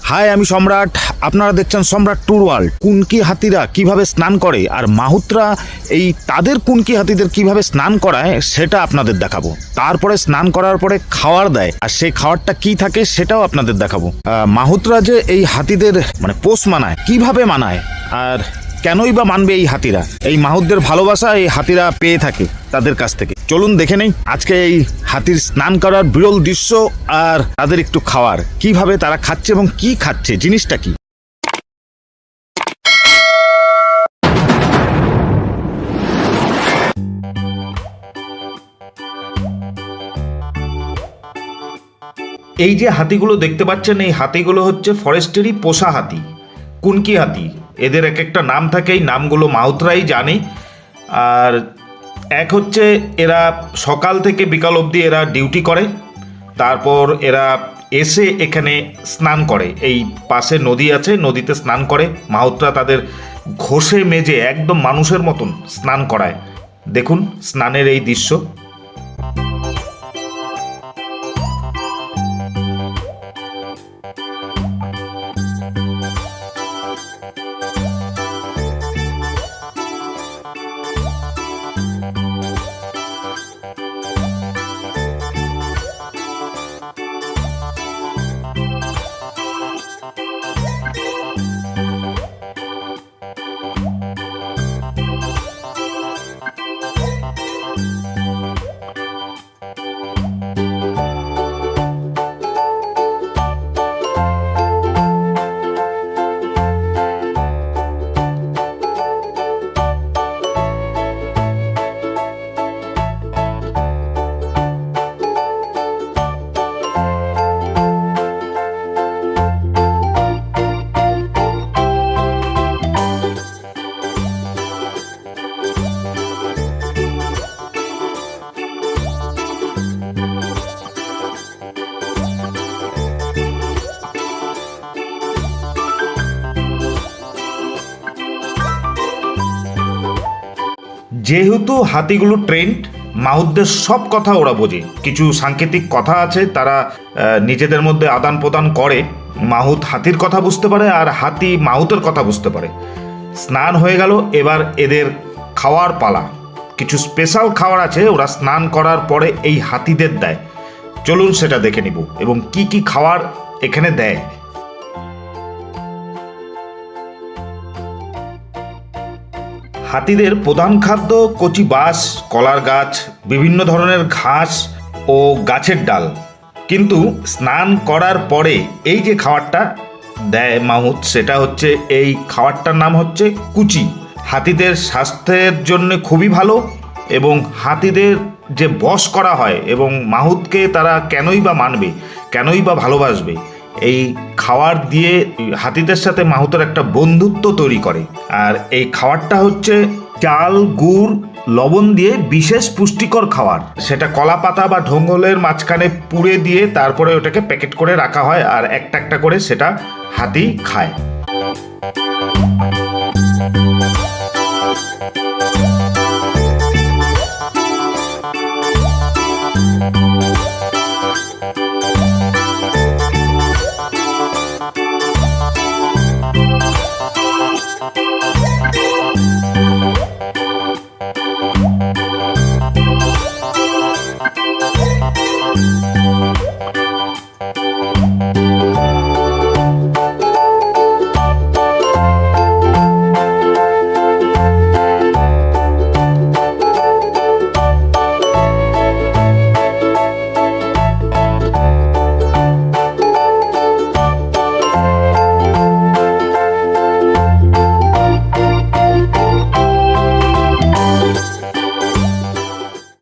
High, আমি সম্রাট। আপনারা দেখছেন সম্রাট ট্যুর ওয়ার্ল্ড। কুনকি হাতিরা কিভাবে স্নান করে আর মাহুতরা এই তাদের কুনকি হাতিদের কিভাবে স্নান করায় সেটা আপনাদের দেখাবো। তারপরে স্নান করার পরে খাওয়ার দেয়, আর সেই খাওয়ারটা কি থাকে সেটাও আপনাদের দেখাবো। মাহুতরা যে এই হাতিদের পোষ মানায়, কিভাবে মানায় আর কেনই বা মানবে এই হাতিরা, এই মাহুতদের ভালোবাসা এই হাতিরা পেয়ে থাকে তাদের কাছ থেকে। চলুন দেখে নেই আজকে এই হাতির স্নান করার বিরল দৃশ্য আর তাদের একটু খাওয়ার, কিভাবে তারা খাচ্ছে এবং কি খাচ্ছে, জিনিসটা কি। এই যে হাতিগুলো দেখতে পাচ্ছেন, এই হাতিগুলো হচ্ছে ফরেস্টেরই পোষা হাতি, কুনকি হাতি। এদের এক একটা নাম থাকে, এই নামগুলো মাহুতরাই জানে। আর এক হচ্ছে এরা সকাল থেকে বিকাল অবধি এরা ডিউটি করে, তারপর এরা এসে এখানে স্নান করে। এই পাশে নদী আছে, নদীতে স্নান করে। মাহুতরা তাদের ঘষে মেজে একদম মানুষের মতন স্নান করায়। দেখুন স্নানের এই দৃশ্য। যেহেতু হাতিগুলো ট্রেন্ড, মাহুতদের সব কথা ওরা বোঝে। কিছু সাংকেতিক কথা আছে, তারা নিজেদের মধ্যে আদান প্রদান করে। মাহুত হাতির কথা বুঝতে পারে আর হাতি মাহুতের কথা বুঝতে পারে। স্নান হয়ে গেল, এবার এদের খাওয়ার পালা। কিছু স্পেশাল খাবার আছে, ওরা স্নান করার পরে এই হাতিদের দেয়। চলুন সেটা দেখে নিব এবং কি কি খাবার এখানে দেয়। হাতিদের প্রধান খাদ্য কচি বাঁশ, কলার গাছ, বিভিন্ন ধরনের ঘাস ও গাছের ডাল। কিন্তু স্নান করার পরে এই যে খাবারটা দেয় মাহুত, সেটা হচ্ছে, এই খাবারটার নাম হচ্ছে কুচি। হাতিদের স্বাস্থ্যের জন্য খুবই ভালো এবং হাতিদের যে বশ করা হয়, এবং মাহুতকে তারা কেনই বা মানবে, কেনই বা ভালোবাসবে, এই খাবার দিয়ে হাতিদের সাথে মাহুতের একটা বন্ধুত্ব তৈরি করে। আর এই খাবারটা হচ্ছে চাল, গুড়, লবণ দিয়ে বিশেষ পুষ্টিকর খাবার। সেটা কলা পাতা বা ঢঙ্গলের মাঝখানে পুড়ে দিয়ে তারপরে ওটাকে প্যাকেট করে রাখা হয়, আর একটা একটা করে সেটা হাতি খায়।